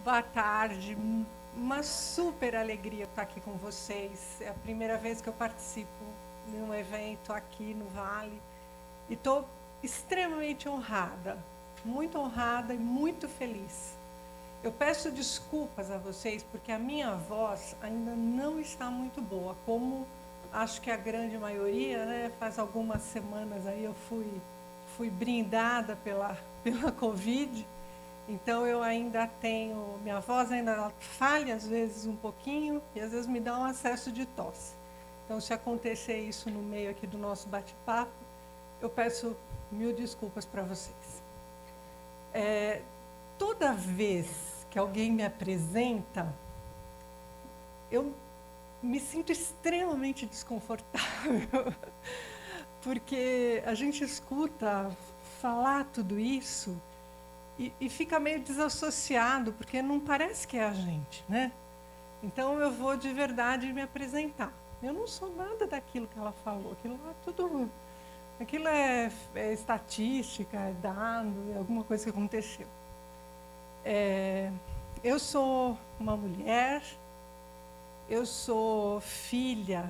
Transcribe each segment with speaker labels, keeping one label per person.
Speaker 1: Boa tarde, uma super alegria estar aqui com vocês. É a primeira vez que eu participo de um evento aqui no Vale e estou extremamente honrada, muito honrada e muito feliz. Eu peço desculpas a vocês porque a minha voz ainda não está muito boa, como acho que a grande maioria, né? Faz algumas semanas aí eu fui brindada pela Covid. Então, eu ainda tenho, minha voz ainda falha às vezes um pouquinho e às vezes me dá um acesso de tosse. Então, se acontecer isso no meio aqui do nosso bate-papo, eu peço mil desculpas para vocês. Toda vez que alguém me apresenta, eu me sinto extremamente desconfortável, porque a gente escuta falar tudo isso e fica meio desassociado, porque não parece que é a gente, né? Então, eu vou de verdade me apresentar. Eu não sou nada daquilo que ela falou. Aquilo é estatística, é dado, é alguma coisa que aconteceu. Eu sou uma mulher, eu sou filha,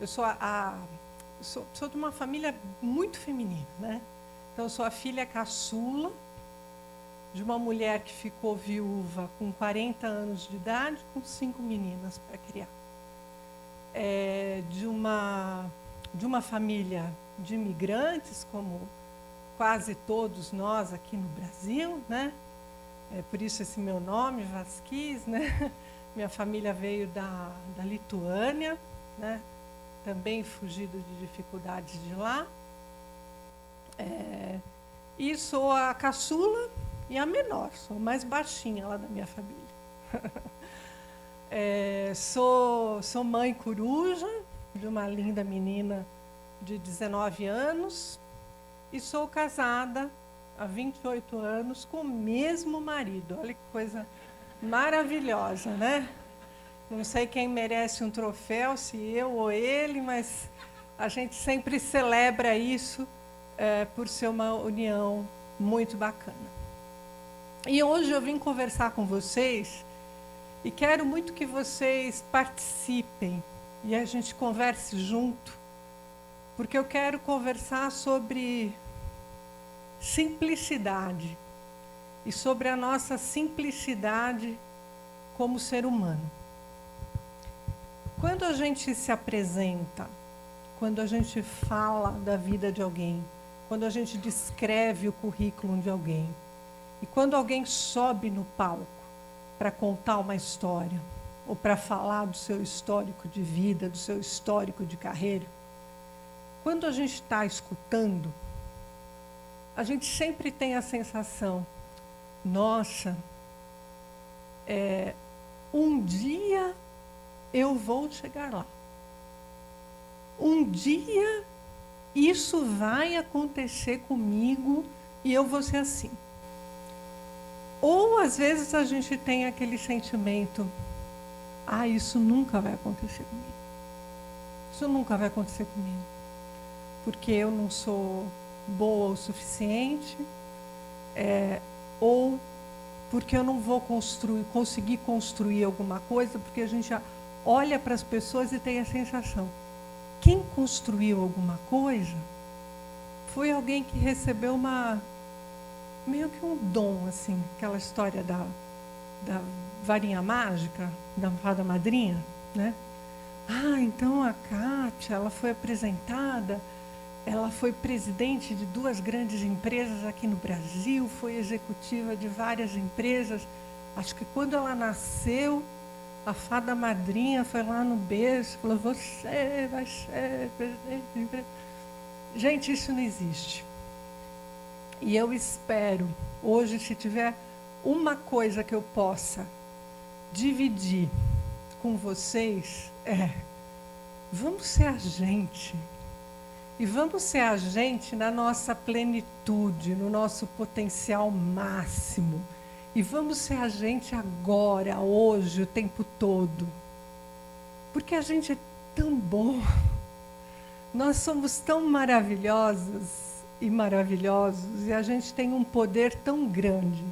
Speaker 1: eu sou sou de uma família muito feminina, né? Então, eu sou a filha caçula de uma mulher que ficou viúva com 40 anos de idade, com 5 meninas para criar. De uma família de imigrantes, como quase todos nós aqui no Brasil, né? Por isso esse meu nome, Vasquez, né? Minha família veio da Lituânia, né? Também fugido de dificuldades de lá. E sou a caçula e a menor, sou a mais baixinha lá da minha família. Sou mãe coruja de uma linda menina de 19 anos e sou casada há 28 anos com o mesmo marido. Olha que coisa maravilhosa, né? Não sei quem merece um troféu, se eu ou ele, mas a gente sempre celebra isso por ser uma união muito bacana. E hoje eu vim conversar com vocês e quero muito que vocês participem e a gente converse junto, porque eu quero conversar sobre simplicidade e sobre a nossa simplicidade como ser humano. Quando a gente se apresenta, quando a gente fala da vida de alguém, quando a gente descreve o currículo de alguém, e quando alguém sobe no palco para contar uma história, ou para falar do seu histórico de vida, do seu histórico de carreira, quando a gente está escutando, a gente sempre tem a sensação, nossa, um dia eu vou chegar lá. Um dia isso vai acontecer comigo e eu vou ser assim. Ou, às vezes, a gente tem aquele sentimento, isso nunca vai acontecer comigo. Isso nunca vai acontecer comigo. Porque eu não sou boa o suficiente, ou porque eu não vou conseguir construir alguma coisa, porque a gente já olha para as pessoas e tem a sensação, quem construiu alguma coisa foi alguém que recebeu meio que um dom, assim, aquela história da varinha mágica, da fada madrinha, né? Então a Kátia, ela foi apresentada, ela foi presidente de 2 grandes empresas aqui no Brasil, foi executiva de várias empresas. Acho que quando ela nasceu, a fada madrinha foi lá no berço e falou, você vai ser presidente de empresa. Gente, isso não existe. E eu espero, hoje, se tiver uma coisa que eu possa dividir com vocês, vamos ser a gente. E vamos ser a gente na nossa plenitude, no nosso potencial máximo. E vamos ser a gente agora, hoje, o tempo todo. Porque a gente é tão bom. Nós somos tão maravilhosas e maravilhosos, e a gente tem um poder tão grande.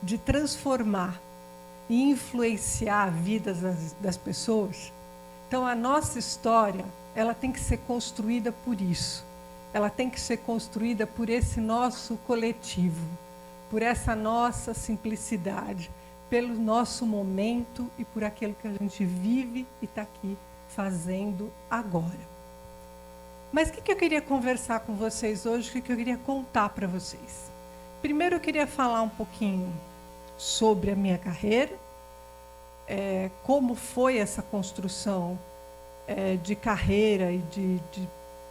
Speaker 1: de transformar e influenciar vidas das pessoas, então a nossa história, ela tem que ser construída por isso. Ela tem que ser construída por esse nosso coletivo, por essa nossa simplicidade, pelo nosso momento e por aquilo que a gente vive e está aqui fazendo agora. Mas o que eu queria conversar com vocês hoje, o que eu queria contar para vocês? Primeiro eu queria falar um pouquinho sobre a minha carreira, como foi essa construção de carreira e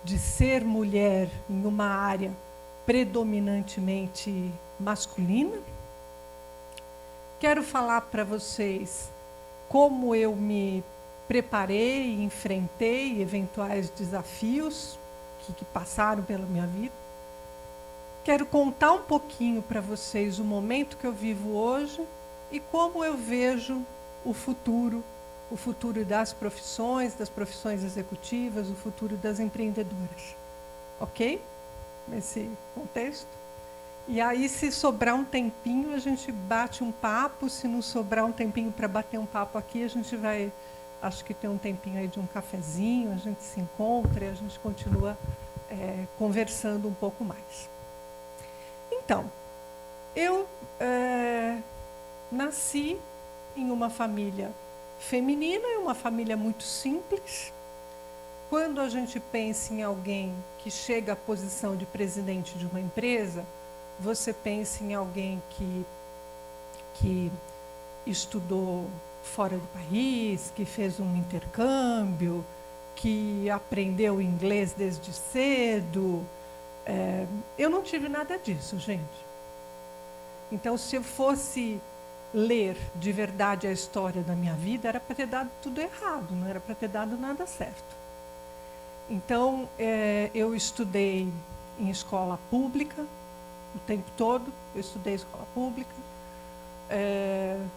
Speaker 1: de ser mulher em uma área predominantemente masculina. Quero falar para vocês como eu me preparei e enfrentei eventuais desafios que passaram pela minha vida. Quero contar um pouquinho para vocês o momento que eu vivo hoje e como eu vejo o futuro das profissões executivas, o futuro das empreendedoras. Ok? Nesse contexto. E aí, se sobrar um tempinho, a gente bate um papo. Se não sobrar um tempinho para bater um papo aqui, a gente vai, acho que tem um tempinho aí de um cafezinho, a gente se encontra e a gente continua conversando um pouco mais. Então, eu nasci em uma família feminina, uma família muito simples. Quando a gente pensa em alguém que chega à posição de presidente de uma empresa, você pensa em alguém que estudou fora do país, que fez um intercâmbio, que aprendeu inglês desde cedo. Eu não tive nada disso, gente. Então, se eu fosse ler de verdade a história da minha vida, era para ter dado tudo errado, não era para ter dado nada certo. Então, eu estudei em escola pública, o tempo todo, eu estudei escola pública.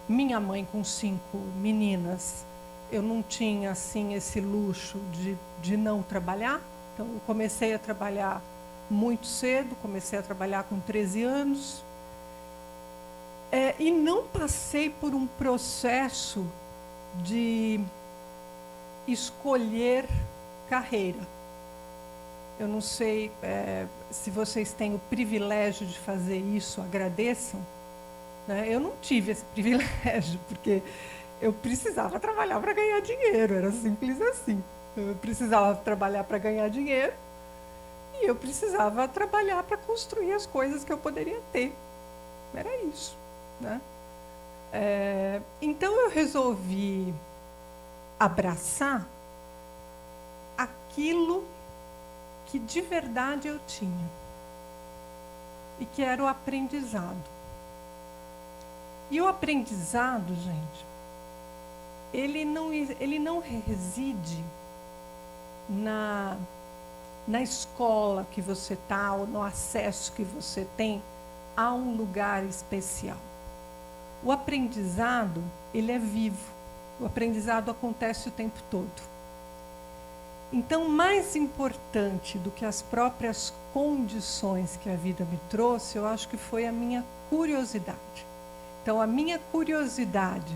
Speaker 1: Minha mãe, com 5 meninas, eu não tinha assim, esse luxo de não trabalhar. Então, eu comecei a trabalhar muito cedo, comecei a trabalhar com 13 anos. E não passei por um processo de escolher carreira. Eu não sei se vocês têm o privilégio de fazer isso, agradeçam. Né? Eu não tive esse privilégio, porque eu precisava trabalhar para ganhar dinheiro, era simples assim. Eu precisava trabalhar para ganhar dinheiro e eu precisava trabalhar para construir as coisas que eu poderia ter. Era isso. Né? Então, eu resolvi abraçar aquilo que de verdade eu tinha e que era o aprendizado. E o aprendizado, gente, ele não reside na escola que você está ou no acesso que você tem a um lugar especial. O aprendizado, ele é vivo. O aprendizado acontece o tempo todo. Então, mais importante do que as próprias condições que a vida me trouxe, eu acho que foi a minha curiosidade. Então, a minha curiosidade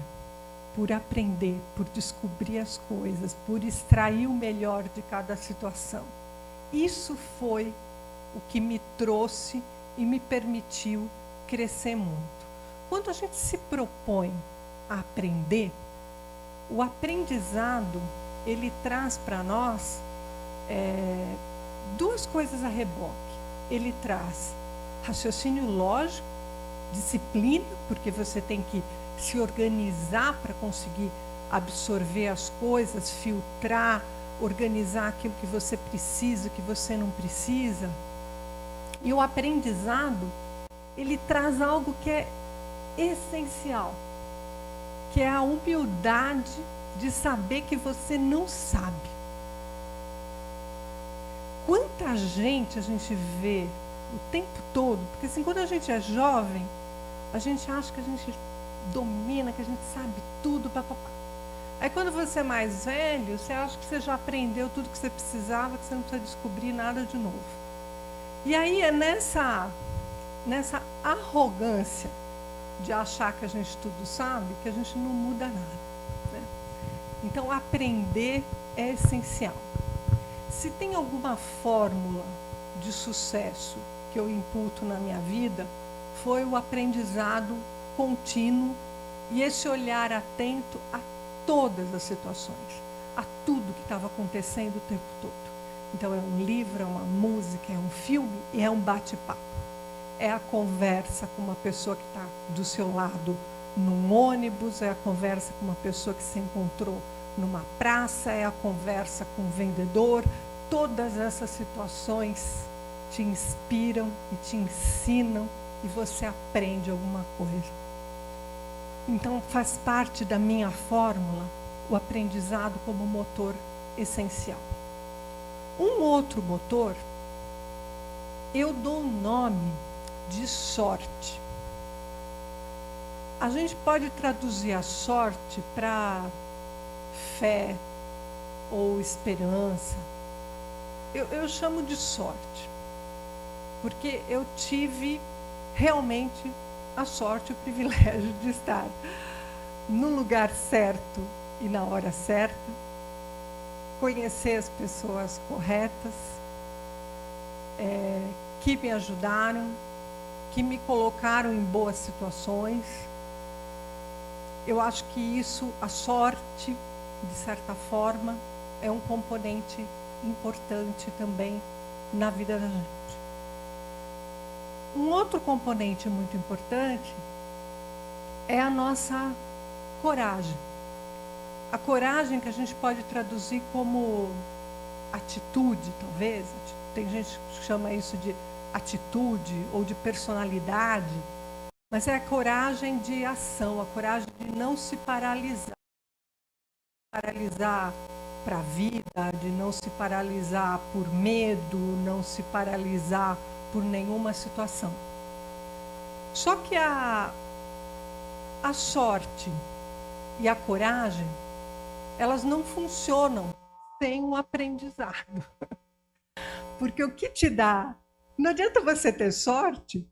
Speaker 1: por aprender, por descobrir as coisas, por extrair o melhor de cada situação. Isso foi o que me trouxe e me permitiu crescer muito. Quando a gente se propõe a aprender, o aprendizado, ele traz para nós 2 coisas a reboque. Ele traz raciocínio lógico, disciplina, porque você tem que se organizar para conseguir absorver as coisas, filtrar, organizar aquilo que você precisa, o que você não precisa. E o aprendizado, ele traz algo que é essencial, que é a humildade de saber que você não sabe. Quanta gente a gente vê o tempo todo, porque assim, quando a gente é jovem, a gente acha que a gente domina, que a gente sabe tudo, papapá. Aí quando você é mais velho, você acha que você já aprendeu tudo que você precisava, que você não precisa descobrir nada de novo. E aí é nessa arrogância de achar que a gente tudo sabe, que a gente não muda nada, né? Então, aprender é essencial. Se tem alguma fórmula de sucesso que eu imputo na minha vida, foi o aprendizado contínuo e esse olhar atento a todas as situações, a tudo que estava acontecendo o tempo todo. Então, é um livro, é uma música, é um filme e é um bate-papo. É a conversa com uma pessoa que está do seu lado num ônibus, é a conversa com uma pessoa que se encontrou numa praça, é a conversa com um vendedor. Todas essas situações te inspiram e te ensinam e você aprende alguma coisa. Então, faz parte da minha fórmula o aprendizado como motor essencial. Um outro motor, eu dou um nome de sorte. A gente pode traduzir a sorte para fé ou esperança. Eu chamo de sorte, porque eu tive realmente a sorte, o privilégio de estar no lugar certo e na hora certa, conhecer as pessoas corretas, que me ajudaram, que me colocaram em boas situações. Eu acho que isso, a sorte, de certa forma, é um componente importante também na vida da gente. Um outro componente muito importante é a nossa coragem. A coragem que a gente pode traduzir como atitude, talvez. Tem gente que chama isso de atitude ou de personalidade, mas é a coragem de ação, a coragem de não se paralisar. Paralisar para a vida, de não se paralisar por medo, não se paralisar por nenhuma situação. Só que a sorte e a coragem, elas não funcionam sem um aprendizado. Porque o que te dá... Não adianta você ter sorte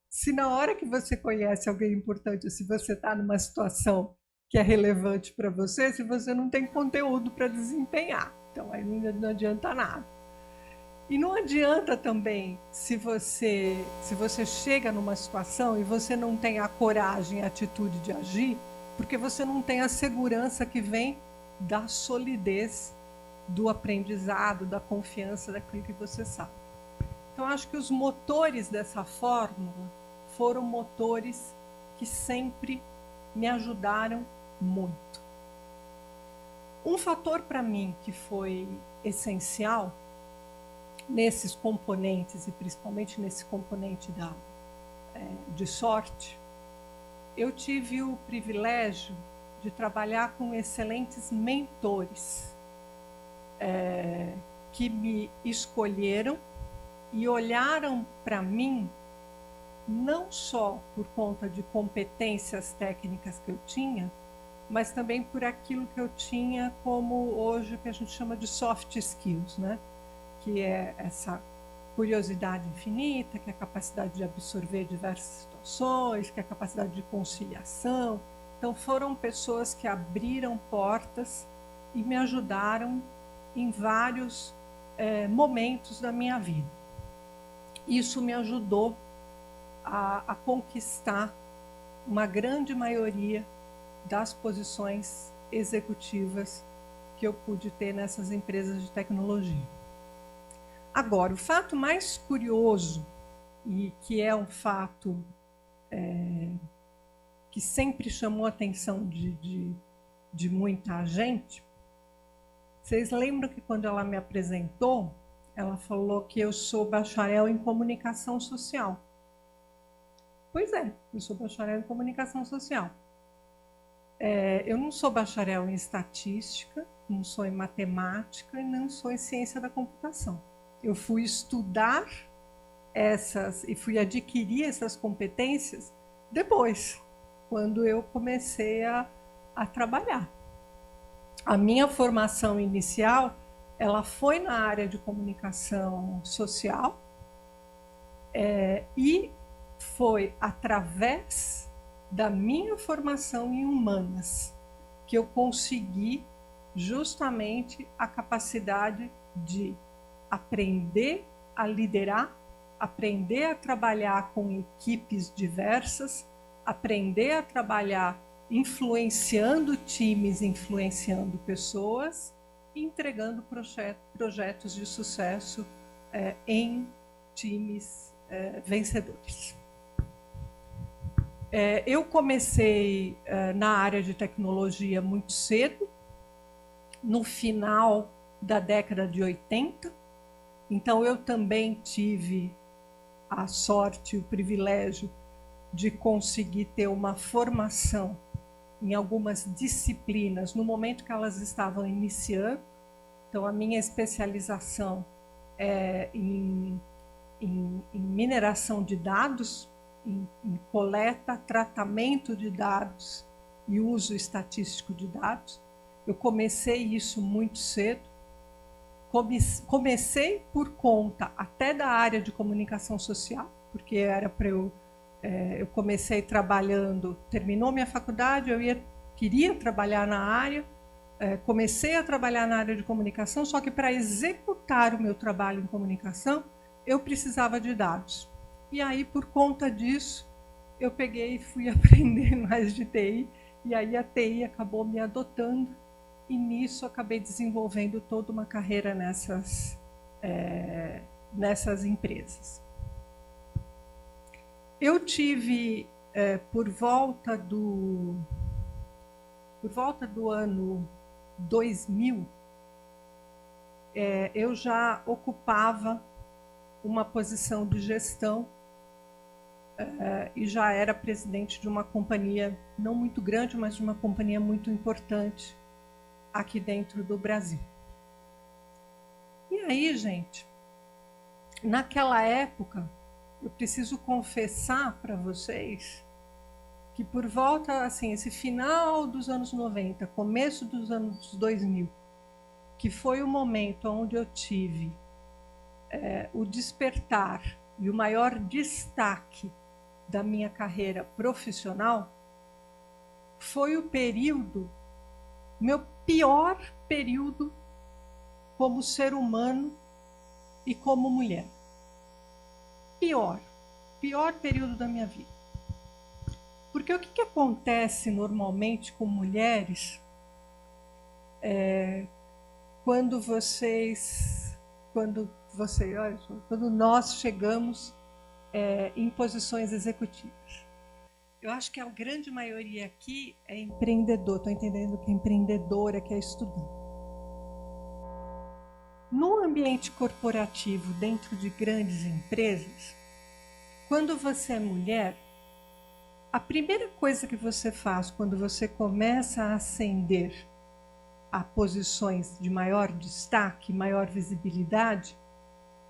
Speaker 1: se na hora que você conhece alguém importante, se você está numa situação que é relevante para você, se você não tem conteúdo para desempenhar. Então, aí não adianta nada. E não adianta também se você chega numa situação e você não tem a coragem, a atitude de agir, porque você não tem a segurança que vem da solidez, do aprendizado, da confiança daquilo que você sabe. Então, acho que os motores dessa fórmula foram motores que sempre me ajudaram muito. Um fator para mim que foi essencial nesses componentes, e principalmente nesse componente de sorte, eu tive o privilégio de trabalhar com excelentes mentores que me escolheram e olharam para mim não só por conta de competências técnicas que eu tinha, mas também por aquilo que eu tinha como hoje que a gente chama de soft skills, né? Que é essa curiosidade infinita, que é a capacidade de absorver diversas situações, que é a capacidade de conciliação. Então, foram pessoas que abriram portas e me ajudaram em vários momentos da minha vida. Isso me ajudou a conquistar uma grande maioria das posições executivas que eu pude ter nessas empresas de tecnologia. Agora, o fato mais curioso, e que é um fato que sempre chamou a atenção de muita gente, vocês lembram que quando ela me apresentou, ela falou que eu sou bacharel em comunicação social. Pois é, eu sou bacharel em comunicação social. Eu não sou bacharel em estatística, não sou em matemática e não sou em ciência da computação. Eu fui estudar essas e fui adquirir essas competências depois, quando eu comecei a trabalhar. A minha formação inicial, ela foi na área de comunicação social e foi através da minha formação em humanas que eu consegui justamente a capacidade de aprender a liderar, aprender a trabalhar com equipes diversas, aprender a trabalhar influenciando times, influenciando pessoas e entregando projetos de sucesso em times vencedores. Eu comecei na área de tecnologia muito cedo, no final da década de 80. Então, eu também tive a sorte, o privilégio de conseguir ter uma formação em algumas disciplinas no momento que elas estavam iniciando. Então, a minha especialização é em mineração de dados, em coleta, tratamento de dados e uso estatístico de dados. Eu comecei isso muito cedo. Comecei por conta até da área de comunicação social, porque era para eu comecei trabalhando, terminou minha faculdade, queria trabalhar na área, comecei a trabalhar na área de comunicação, só que para executar o meu trabalho em comunicação, eu precisava de dados. E aí, por conta disso, eu peguei e fui aprender mais de TI, e aí a TI acabou me adotando, e nisso acabei desenvolvendo toda uma carreira nessas empresas. Eu tive, por volta do ano 2000, eu já ocupava uma posição de gestão e já era presidente de uma companhia, não muito grande, mas de uma companhia muito importante aqui dentro do Brasil. E aí, gente, naquela época, eu preciso confessar para vocês que por volta, assim, esse final dos anos 90, começo dos anos 2000, que foi o momento onde eu tive o despertar e o maior destaque da minha carreira profissional, foi o período, meu pior período como ser humano e como mulher. Pior período da minha vida. Porque o que acontece normalmente com mulheres quando nós chegamos em posições executivas? Eu acho que a grande maioria aqui é empreendedor. Estou entendendo que é empreendedora, que é estudante. No ambiente corporativo, dentro de grandes empresas, quando você é mulher, a primeira coisa que você faz quando você começa a ascender a posições de maior destaque, maior visibilidade,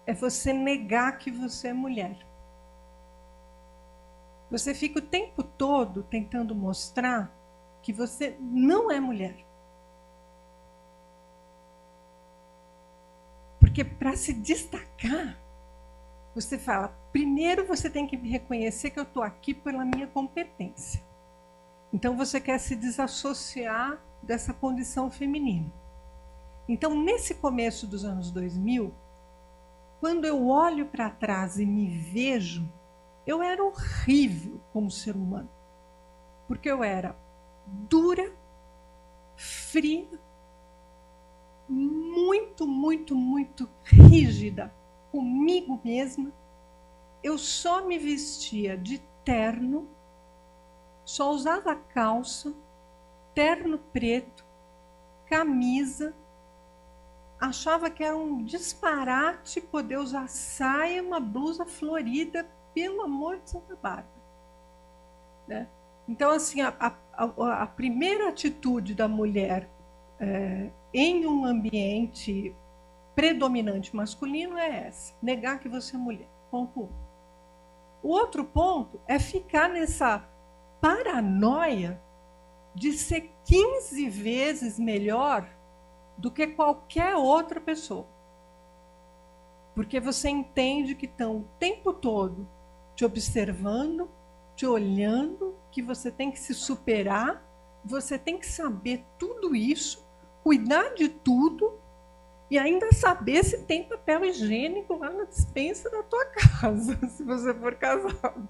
Speaker 1: é você negar que você é mulher. Você fica o tempo todo tentando mostrar que você não é mulher. Porque para se destacar, você fala, primeiro você tem que me reconhecer que eu estou aqui pela minha competência. Então você quer se desassociar dessa condição feminina. Então, nesse começo dos anos 2000, quando eu olho para trás e me vejo, eu era horrível como ser humano. Porque eu era dura, fria, muito, muito, muito rígida comigo mesma. Eu só me vestia de terno, só usava calça, terno preto, camisa. Achava que era um disparate poder usar saia, uma blusa florida, pelo amor de Santa Bárbara. Né? Então, assim, a primeira atitude da mulher em um ambiente predominante masculino é essa, negar que você é mulher. Ponto 1. O outro ponto é ficar nessa paranoia de ser 15 vezes melhor do que qualquer outra pessoa. Porque você entende que estão o tempo todo te observando, te olhando, que você tem que se superar, você tem que saber tudo isso, cuidar de tudo e ainda saber se tem papel higiênico lá na despensa da tua casa, se você for casado.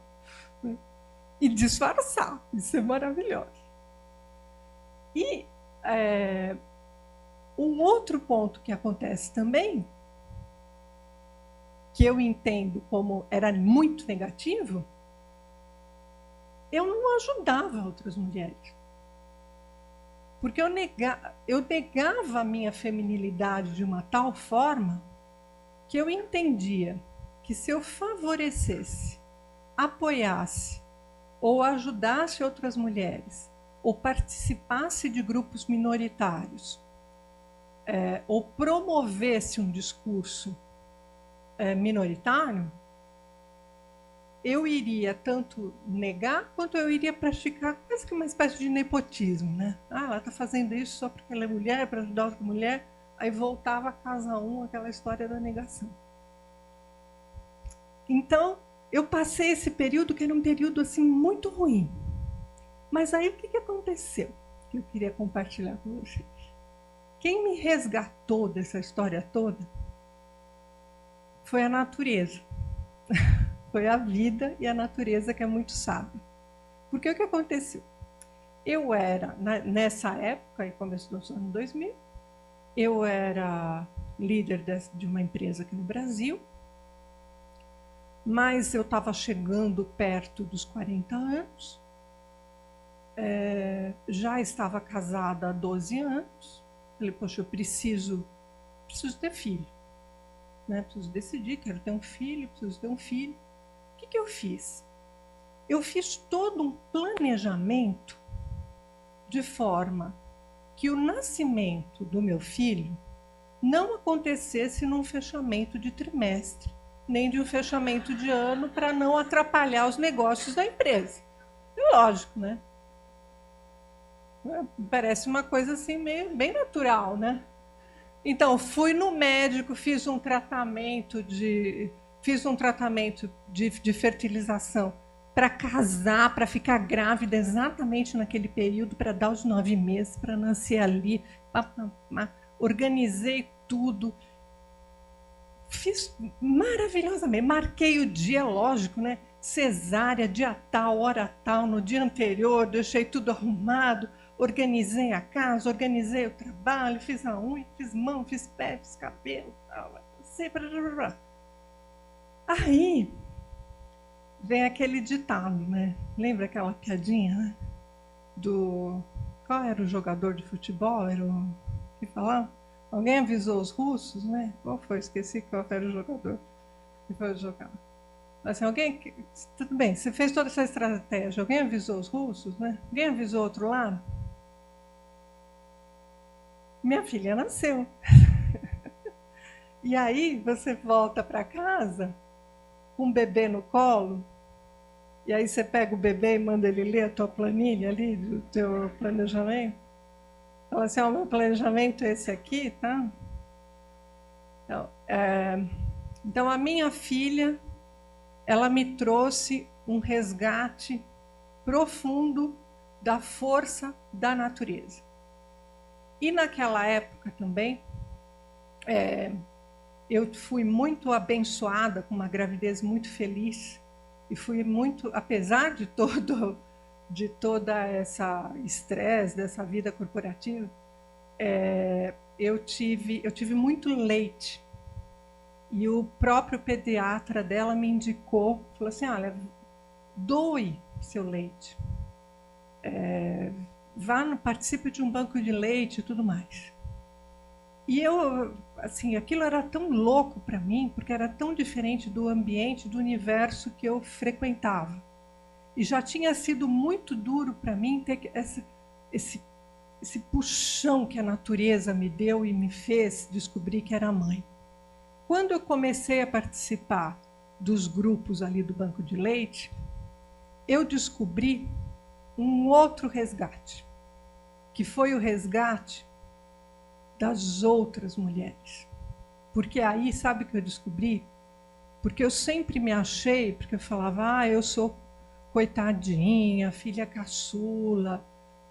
Speaker 1: E disfarçar, isso é maravilhoso. E um outro ponto que acontece também, que eu entendo como era muito negativo, eu não ajudava outras mulheres. Porque eu negava a minha feminilidade de uma tal forma que eu entendia que se eu favorecesse, apoiasse ou ajudasse outras mulheres, ou participasse de grupos minoritários, ou promovesse um discurso minoritário, eu iria tanto negar quanto eu iria praticar quase que uma espécie de nepotismo, né? Ah, ela está fazendo isso só porque ela é mulher, para ajudar outra mulher. Aí voltava a casa aquela história da negação. Então, eu passei esse período que era um período assim muito ruim. Mas aí o que aconteceu? Que eu queria compartilhar com vocês. Quem me resgatou dessa história toda foi a natureza. Foi a vida e a natureza que é muito sábia. Porque o que aconteceu? Eu era, nessa época, começo do ano 2000, eu era líder de uma empresa aqui no Brasil, mas eu estava chegando perto dos 40 anos, já estava casada há 12 anos, falei, poxa, eu preciso ter filho, né? Preciso decidir, quero ter um filho, preciso ter um filho. O que eu fiz? Eu fiz todo um planejamento de forma que o nascimento do meu filho não acontecesse num fechamento de trimestre, nem de um fechamento de ano, para não atrapalhar os negócios da empresa. É lógico, né? Parece uma coisa assim meio bem natural, né? Então, fui no médico, fiz um tratamento de fertilização para casar, para ficar grávida exatamente naquele período, para dar os 9 meses, para nascer ali. Organizei tudo. Fiz maravilhosamente. Marquei o dia, lógico, né? Cesárea, dia tal, hora tal, no dia anterior, deixei tudo arrumado, organizei a casa, organizei o trabalho, fiz a unha, fiz mão, fiz pé, fiz cabelo, tal, assim, Aí vem aquele ditado, né? Lembra aquela piadinha, né? Qual era o jogador de futebol? Era o que falava? Alguém avisou os russos, né? Qual foi? Esqueci qual era o jogador que foi jogar. Assim, tudo bem, você fez toda essa estratégia, alguém avisou os russos, né? Alguém avisou o outro lado? Minha filha nasceu. E aí você volta para casa com um bebê no colo, e aí você pega o bebê e manda ele ler a tua planilha ali, do teu planejamento. Fala assim, o meu planejamento é esse aqui, tá? Então, a minha filha, ela me trouxe um resgate profundo da força da natureza. E naquela época também, eu fui muito abençoada com uma gravidez muito feliz e fui muito, apesar de toda essa estresse dessa vida corporativa, eu tive muito leite. E o próprio pediatra dela me indicou, falou assim, olha, doe seu leite. Participe de um banco de leite e tudo mais. E eu, assim, aquilo era tão louco para mim, porque era tão diferente do ambiente, do universo que eu frequentava. E já tinha sido muito duro para mim ter esse puxão que a natureza me deu e me fez descobrir que era mãe. Quando eu comecei a participar dos grupos ali do banco de leite, eu descobri um outro resgate, que foi o resgate das outras mulheres. Porque aí, sabe o que eu descobri? Porque eu sempre me achei, porque eu falava, eu sou coitadinha, filha caçula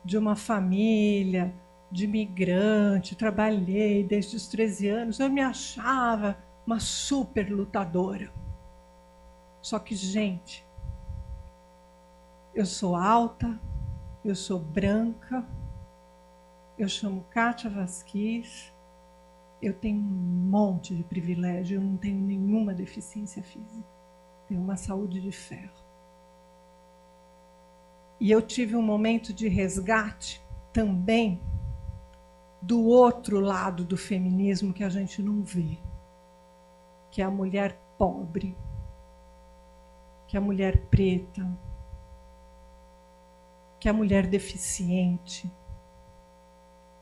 Speaker 1: de uma família de imigrante, trabalhei desde os 13 anos, eu me achava uma super lutadora. Só que, gente, eu sou alta, eu sou branca, eu chamo Kátia Vasquez, eu tenho um monte de privilégio, eu não tenho nenhuma deficiência física, tenho uma saúde de ferro. E eu tive um momento de resgate também do outro lado do feminismo que a gente não vê, que é a mulher pobre, que é a mulher preta, que é a mulher deficiente,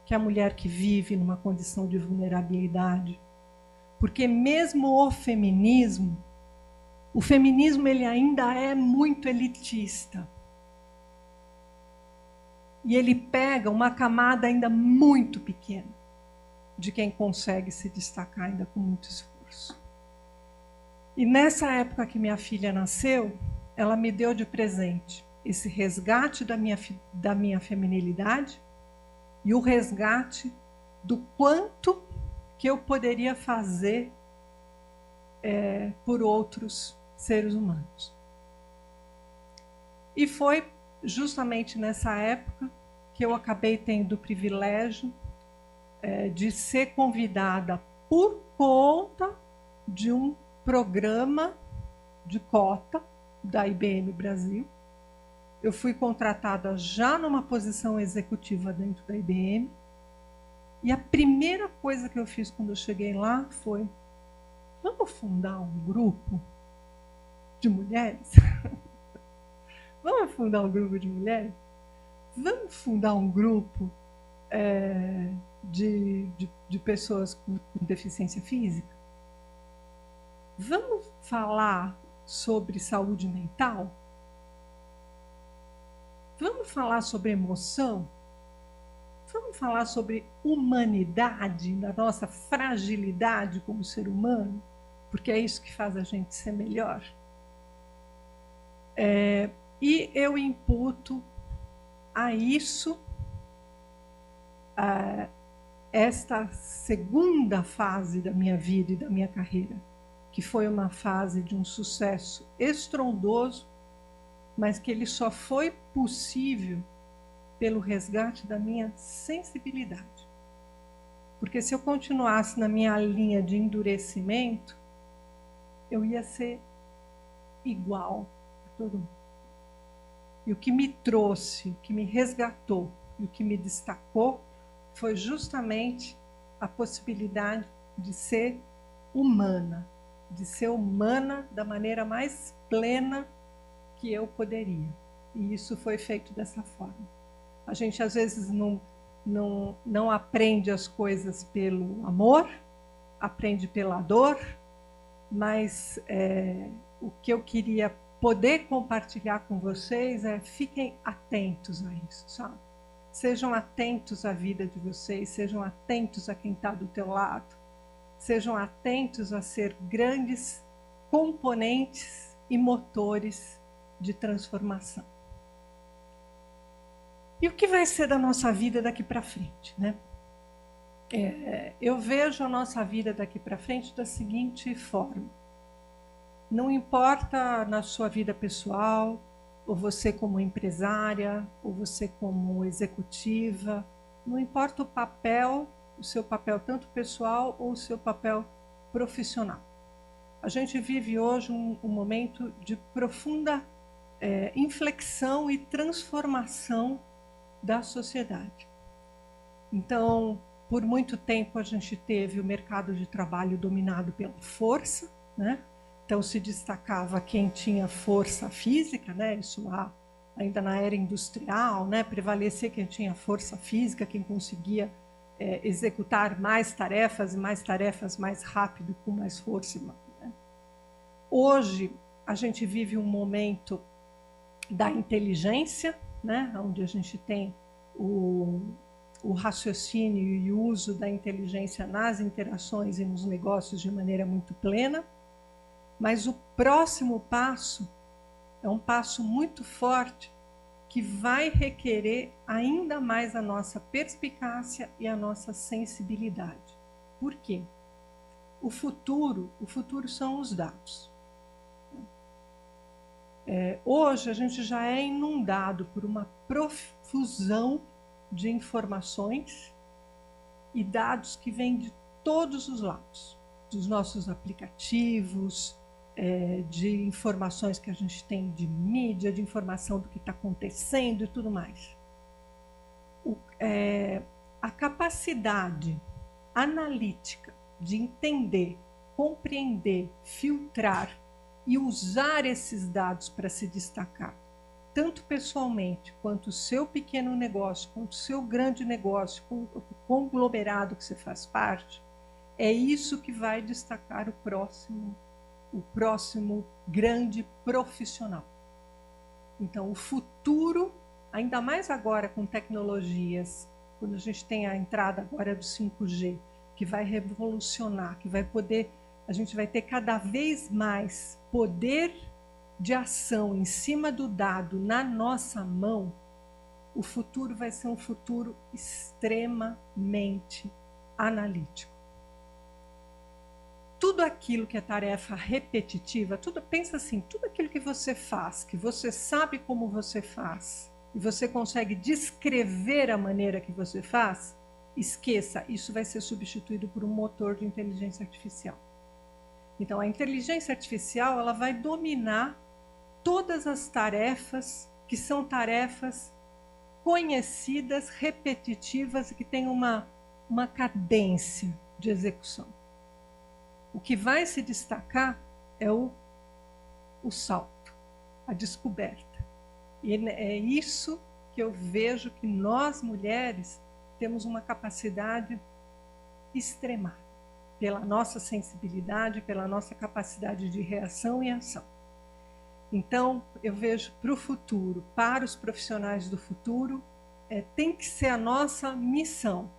Speaker 1: que é a mulher que vive numa condição de vulnerabilidade. Porque mesmo o feminismo ele ainda é muito elitista. E ele pega uma camada ainda muito pequena de quem consegue se destacar ainda com muito esforço. E nessa época que minha filha nasceu, ela me deu de presente esse resgate da minha feminilidade e o resgate do quanto que eu poderia fazer por outros seres humanos. E foi justamente nessa época que eu acabei tendo o privilégio de ser convidada por conta de um programa de cota da IBM Brasil. Eu fui contratada já numa posição executiva dentro da IBM. E a primeira coisa que eu fiz quando eu cheguei lá foi: vamos fundar um grupo de mulheres? Vamos fundar um grupo de mulheres? Vamos fundar um grupo de pessoas com deficiência física? Vamos falar sobre saúde mental? Vamos falar sobre emoção? Vamos falar sobre humanidade, da nossa fragilidade como ser humano? Porque é isso que faz a gente ser melhor. E eu imputo a isso esta segunda fase da minha vida e da minha carreira, que foi uma fase de um sucesso estrondoso, mas que ele só foi possível pelo resgate da minha sensibilidade. Porque se eu continuasse na minha linha de endurecimento, eu ia ser igual a todo mundo. E o que me trouxe, o que me resgatou e o que me destacou foi justamente a possibilidade de ser humana da maneira mais plena que eu poderia. E isso foi feito dessa forma. A gente às vezes não aprende as coisas pelo amor, aprende pela dor, mas o que eu queria poder compartilhar com vocês fiquem atentos a isso, sabe? Sejam atentos à vida de vocês, sejam atentos a quem está do teu lado, sejam atentos a ser grandes componentes e motores de transformação. E o que vai ser da nossa vida daqui para frente, né? Eu vejo a nossa vida daqui para frente da seguinte forma: não importa na sua vida pessoal, ou você como empresária, ou você como executiva, não importa o seu papel tanto pessoal ou o seu papel profissional. A gente vive hoje um momento de profunda inflexão e transformação da sociedade. Então, por muito tempo a gente teve o mercado de trabalho dominado pela força, né? Então se destacava quem tinha força física, né? Isso lá ainda na era industrial, né? Prevalecia quem tinha força física, quem conseguia executar mais tarefas mais rápido, com mais força. Né? Hoje a gente vive um momento da inteligência, né? Onde a gente tem o raciocínio e o uso da inteligência nas interações e nos negócios de maneira muito plena. Mas o próximo passo É um passo muito forte que vai requerer ainda mais a nossa perspicácia e a nossa sensibilidade. Por quê? O futuro são os dados. Hoje a gente já é inundado por uma profusão de informações e dados que vêm de todos os lados, dos nossos aplicativos, de informações que a gente tem de mídia, de informação do que está acontecendo e tudo mais. A capacidade analítica de entender, compreender, filtrar e usar esses dados para se destacar, tanto pessoalmente, quanto o seu pequeno negócio, quanto o seu grande negócio, com o conglomerado que você faz parte, é isso que vai destacar o próximo grande profissional. Então, o futuro, ainda mais agora com tecnologias, quando a gente tem a entrada agora do 5G, que vai revolucionar, que vai poder, a gente vai ter cada vez mais poder de ação em cima do dado na nossa mão. O futuro vai ser um futuro extremamente analítico. Tudo aquilo que é tarefa repetitiva, pensa assim, tudo aquilo que você faz, que você sabe como você faz, e você consegue descrever a maneira que você faz, esqueça, isso vai ser substituído por um motor de inteligência artificial. Então, a inteligência artificial, ela vai dominar todas as tarefas que são tarefas conhecidas, repetitivas e que têm uma cadência de execução. O que vai se destacar é o salto, a descoberta. E é isso que eu vejo que nós, mulheres, temos uma capacidade extremada, pela nossa sensibilidade, pela nossa capacidade de reação e ação. Então, eu vejo para o futuro, para os profissionais do futuro, tem que ser a nossa missão,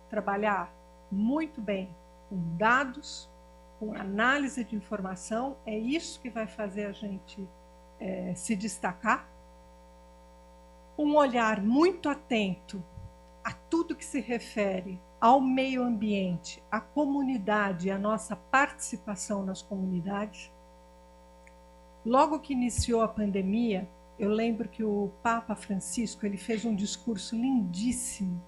Speaker 1: trabalhar muito bem com dados, com análise de informação, é isso que vai fazer a gente se destacar. Um olhar muito atento a tudo que se refere ao meio ambiente, à comunidade, à nossa participação nas comunidades. Logo que iniciou a pandemia, eu lembro que o Papa Francisco ele fez um discurso lindíssimo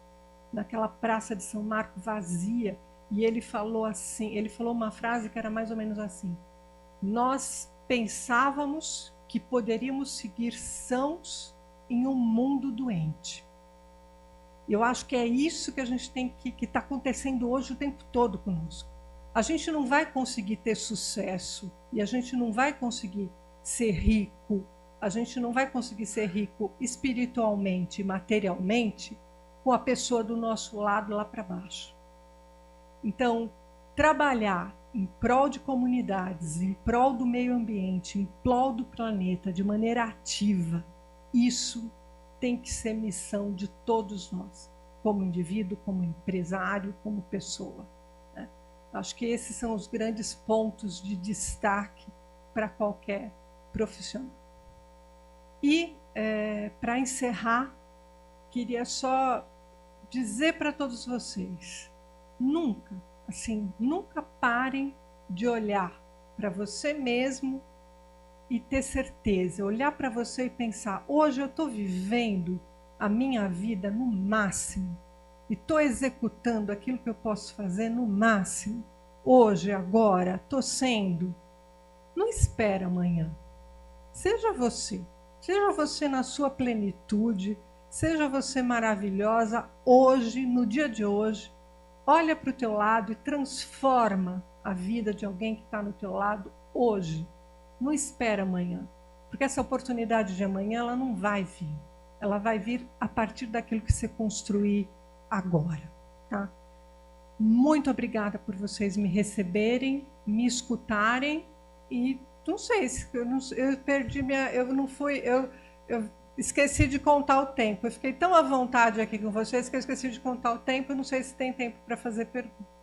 Speaker 1: naquela Praça de São Marco vazia, e ele falou assim, ele falou uma frase que era mais ou menos assim: nós pensávamos que poderíamos seguir sãos em um mundo doente. Eu acho que é isso que a gente tem que está acontecendo hoje o tempo todo conosco. A gente não vai conseguir ter sucesso e a gente não vai conseguir ser rico, a gente não vai conseguir ser rico espiritualmente e materialmente com a pessoa do nosso lado lá para baixo. Então, trabalhar em prol de comunidades, em prol do meio ambiente, em prol do planeta, de maneira ativa, isso tem que ser missão de todos nós, como indivíduo, como empresário, como pessoa. Né? Acho que esses são os grandes pontos de destaque para qualquer profissional. E, para encerrar, queria só dizer para todos vocês, nunca parem de olhar para você mesmo e ter certeza, olhar para você e pensar, hoje eu estou vivendo a minha vida no máximo e estou executando aquilo que eu posso fazer no máximo. Hoje, agora, estou sendo. Não espera amanhã. Seja você na sua plenitude, seja você maravilhosa hoje, no dia de hoje. Olha para o teu lado e transforma a vida de alguém que está no teu lado hoje. Não espera amanhã, porque essa oportunidade de amanhã ela não vai vir. Ela vai vir a partir daquilo que você construir agora. Tá? Muito obrigada por vocês me receberem, me escutarem e não sei se eu perdi eu esqueci de contar o tempo. Eu fiquei tão à vontade aqui com vocês que eu esqueci de contar o tempo. Eu não sei se tem tempo para fazer pergunta.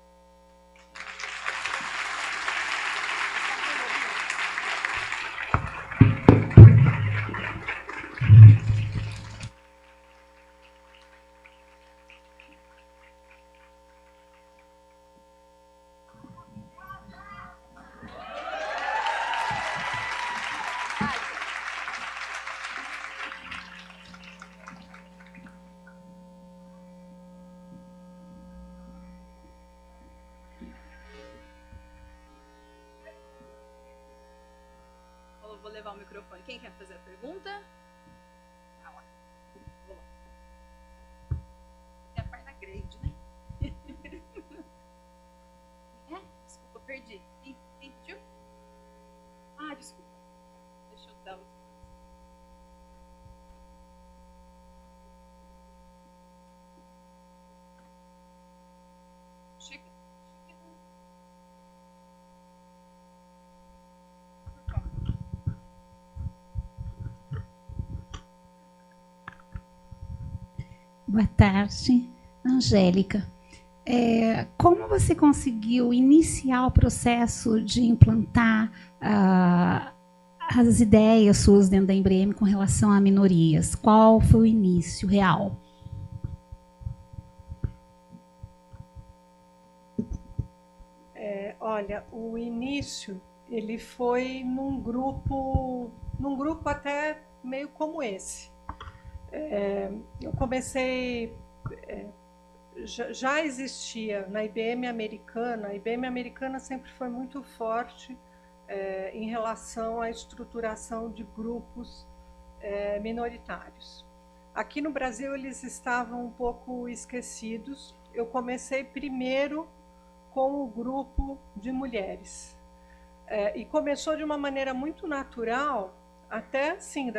Speaker 2: levar o microfone. Quem quer fazer a pergunta? Ah, lá. Vou lá. É a perna grande, né? É? Desculpa, perdi. Quem pediu? Ah, desculpa. Deixa eu dar os... Chega. Por favor.
Speaker 3: Boa tarde, Angélica. Como você conseguiu iniciar o processo de implantar as ideias suas dentro da Embreme com relação a minorias? Qual foi o início real?
Speaker 1: Olha, o início ele foi num grupo até meio como esse. Eu comecei, já existia na IBM americana. A IBM americana sempre foi muito forte em relação à estruturação de grupos minoritários. Aqui no Brasil eles estavam um pouco esquecidos. Eu comecei primeiro com o grupo de mulheres. E começou de uma maneira muito natural, até assim,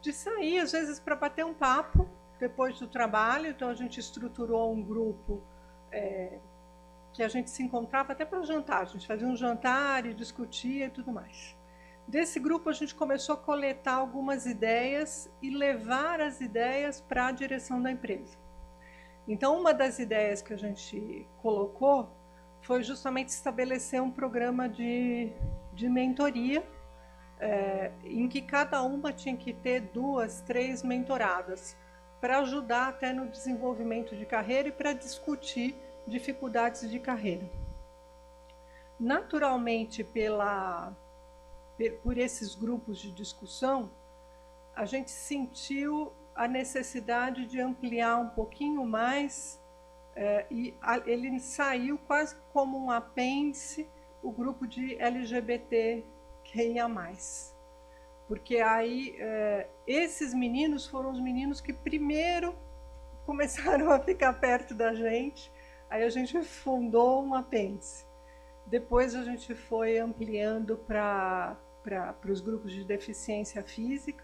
Speaker 1: de sair, às vezes, para bater um papo depois do trabalho. Então a gente estruturou um grupo que a gente se encontrava até para jantar. A gente fazia um jantar e discutia e tudo mais. Desse grupo a gente começou a coletar algumas ideias e levar as ideias para a direção da empresa. Então, uma das ideias que a gente colocou foi justamente estabelecer um programa de mentoria, em que cada uma tinha que ter 2, 3 mentoradas, para ajudar até no desenvolvimento de carreira e para discutir dificuldades de carreira. Naturalmente, por esses grupos de discussão, a gente sentiu a necessidade de ampliar um pouquinho mais, e ele saiu quase como um apêndice, o grupo de LGBTQIA+. Porque aí esses meninos foram os meninos que primeiro começaram a ficar perto da gente. Aí a gente fundou um apêndice. Depois a gente foi ampliando para os grupos de deficiência física.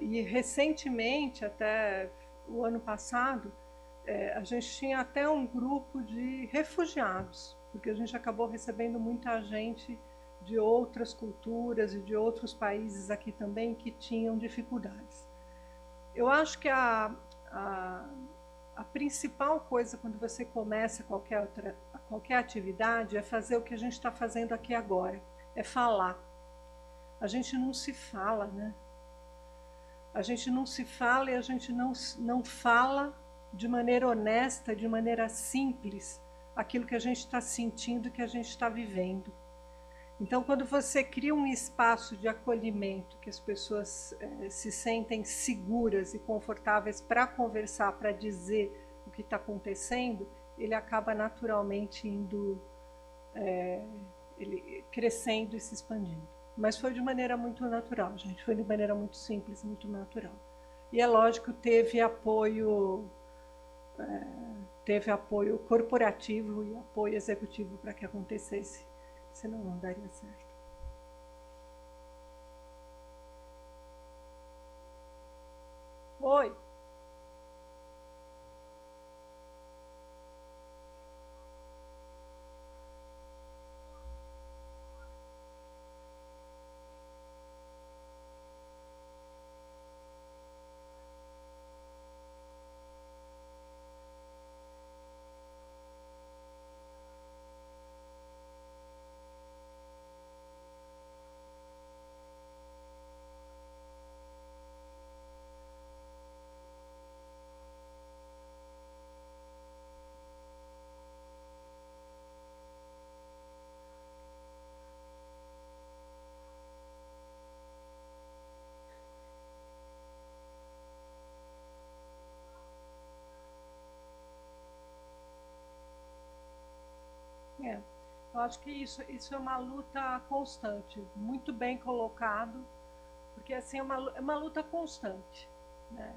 Speaker 1: E recentemente, até o ano passado, a gente tinha até um grupo de refugiados, porque a gente acabou recebendo muita gente de outras culturas e de outros países aqui também que tinham dificuldades. Eu acho que a principal coisa quando você começa qualquer atividade é fazer o que a gente está fazendo aqui agora, é falar. A gente não se fala, né? A gente não se fala e a gente não fala de maneira honesta, de maneira simples, aquilo que a gente está sentindo, que a gente está vivendo. Então, quando você cria um espaço de acolhimento, que as pessoas se sentem seguras e confortáveis para conversar, para dizer o que está acontecendo, ele acaba naturalmente ele crescendo e se expandindo. Mas foi de maneira muito natural, gente. Foi de maneira muito simples, muito natural. E é lógico, teve apoio corporativo e apoio executivo para que acontecesse. Senão não daria certo. Oi. Eu acho que isso é uma luta constante, muito bem colocado, porque assim, é uma luta constante, né?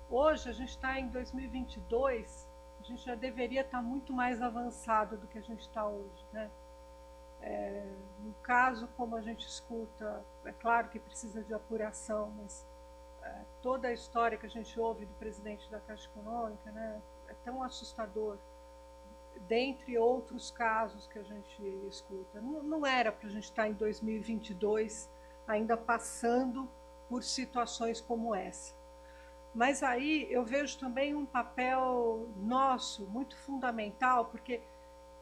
Speaker 1: Hoje, a gente está em 2022, a gente já deveria estar muito mais avançado do que a gente está hoje, né? No caso, como a gente escuta, é claro que precisa de apuração, mas toda a história que a gente ouve do presidente da Caixa Econômica, né, é tão assustador, dentre outros casos que a gente escuta. Não era para a gente estar em 2022 ainda passando por situações como essa. Mas aí eu vejo também um papel nosso muito fundamental, porque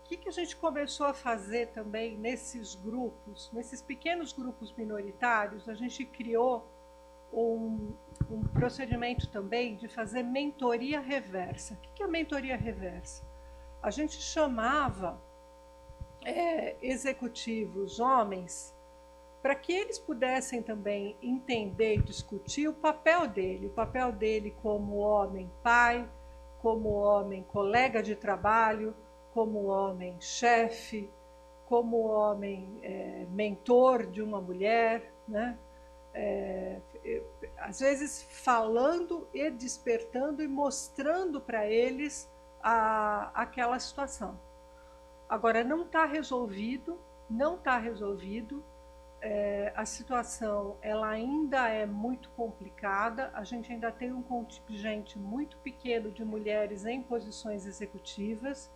Speaker 1: o que a gente começou a fazer também nesses grupos, nesses pequenos grupos minoritários, a gente criou um procedimento também de fazer mentoria reversa. O que é mentoria reversa? A gente chamava executivos, homens, para que eles pudessem também entender e discutir o papel dele como homem pai, como homem colega de trabalho, como homem chefe, como homem mentor de uma mulher, né? Às vezes falando e despertando e mostrando para eles aquela situação. Agora, não está resolvido, a situação ela ainda é muito complicada, a gente ainda tem um contingente muito pequeno de mulheres em posições executivas,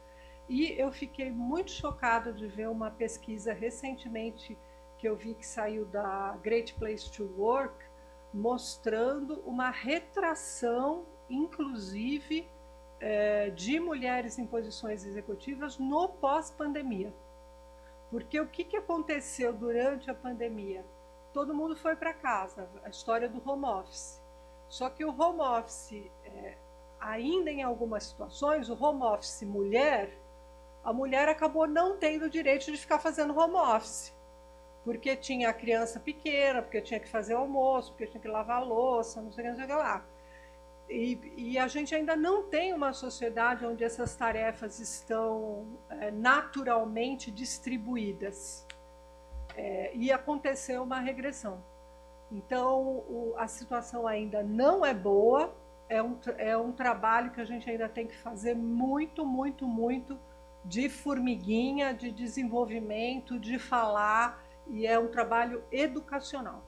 Speaker 1: e eu fiquei muito chocada de ver uma pesquisa recentemente que eu vi que saiu da Great Place to Work, mostrando uma retração, inclusive, de mulheres em posições executivas no pós-pandemia. Porque o que aconteceu durante a pandemia? Todo mundo foi para casa, a história do home office. Só que o home office, ainda em algumas situações, o home office mulher, a mulher acabou não tendo o direito de ficar fazendo home office. Porque tinha a criança pequena, porque tinha que fazer almoço, porque tinha que lavar a louça, não sei o que lá. E a gente ainda não tem uma sociedade onde essas tarefas estão naturalmente distribuídas. E aconteceu uma regressão. Então, a situação ainda não é boa, é um trabalho que a gente ainda tem que fazer muito, muito, muito de formiguinha, de desenvolvimento, de falar, e é um trabalho educacional.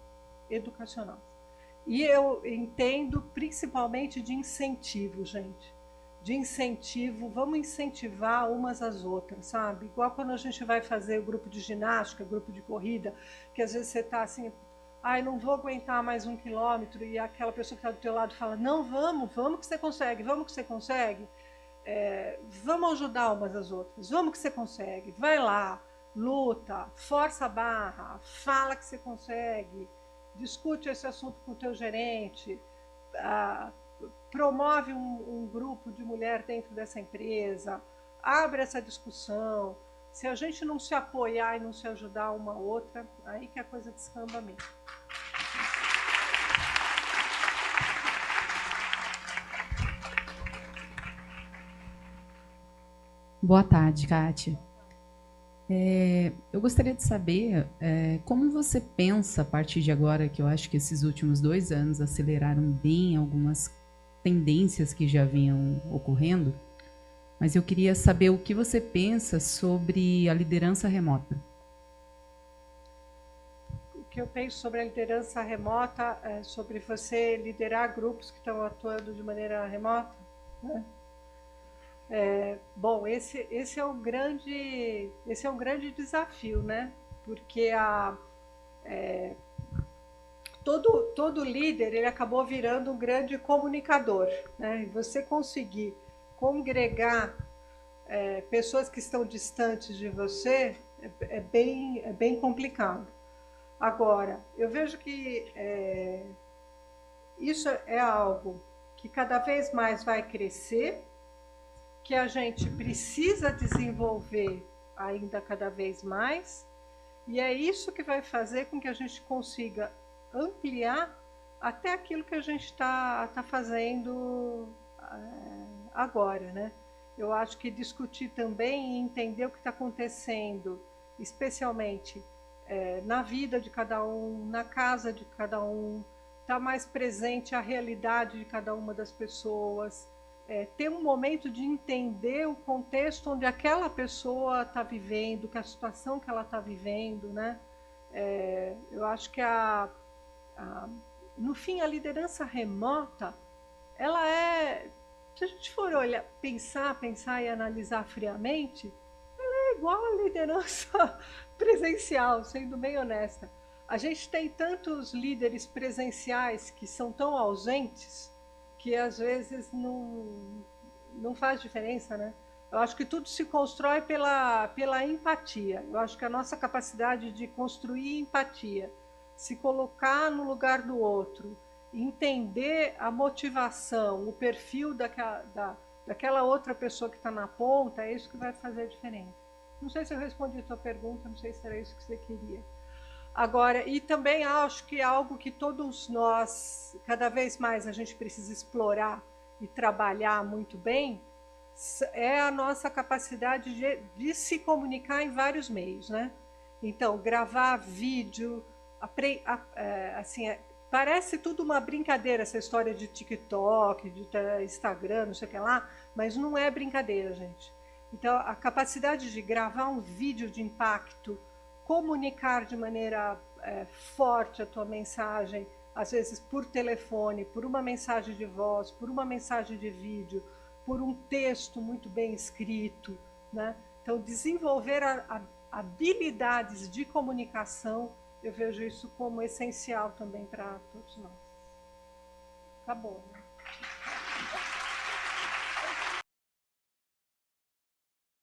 Speaker 1: E eu entendo principalmente de incentivo, gente. De incentivo, vamos incentivar umas às outras, sabe? Igual quando a gente vai fazer o grupo de ginástica, grupo de corrida, que às vezes você está assim, ai, não vou aguentar mais 1 quilômetro, e aquela pessoa que está do teu lado fala, não, vamos que você consegue, vamos que você consegue. Vamos ajudar umas às outras, vamos que você consegue, vai lá, luta, força a barra, fala que você consegue, discute esse assunto com o teu gerente, promove um grupo de mulher dentro dessa empresa, abre essa discussão. Se a gente não se apoiar e não se ajudar uma a outra, aí que a coisa descamba mesmo.
Speaker 4: Boa tarde, Kátia. Eu gostaria de saber como você pensa, a partir de agora, que eu acho que esses últimos 2 anos aceleraram bem algumas tendências que já vinham ocorrendo, mas eu queria saber o que você pensa sobre a liderança remota.
Speaker 1: O que eu penso sobre a liderança remota é sobre você liderar grupos que estão atuando de maneira remota, né? Bom, esse é um grande desafio, né? Porque todo líder ele acabou virando um grande comunicador, né? E você conseguir congregar pessoas que estão distantes de você é bem complicado. Agora, eu vejo que isso é algo que cada vez mais vai crescer, que a gente precisa desenvolver ainda cada vez mais, e é isso que vai fazer com que a gente consiga ampliar até aquilo que a gente está fazendo agora, né? Eu acho que discutir também e entender o que está acontecendo, especialmente na vida de cada um, na casa de cada um, estar mais presente a realidade de cada uma das pessoas, ter um momento de entender o contexto onde aquela pessoa está vivendo, que a situação que ela está vivendo, né? Eu acho que no fim a liderança remota, ela se a gente for olhar, pensar e analisar friamente, ela é igual à liderança presencial, sendo bem honesta. A gente tem tantos líderes presenciais que são tão ausentes que às vezes não faz diferença, né? Eu acho que tudo se constrói pela empatia. Eu acho que a nossa capacidade de construir empatia, se colocar no lugar do outro, entender a motivação, o perfil daquela outra pessoa que está na ponta, é isso que vai fazer a diferença. Não sei se eu respondi a tua pergunta, não sei se era isso que você queria. Agora, e também acho que é algo que todos nós, cada vez mais a gente precisa explorar e trabalhar muito bem, é a nossa capacidade de se comunicar em vários meios, né? Então, gravar vídeo, assim, parece tudo uma brincadeira, essa história de TikTok, de Instagram, não sei o que lá, mas não é brincadeira, gente. Então, a capacidade de gravar um vídeo de impacto, comunicar de maneira forte a tua mensagem, às vezes por telefone, por uma mensagem de voz, por uma mensagem de vídeo, por um texto muito bem escrito, né? Então, desenvolver habilidades de comunicação, eu vejo isso como essencial também para todos nós. Acabou, né?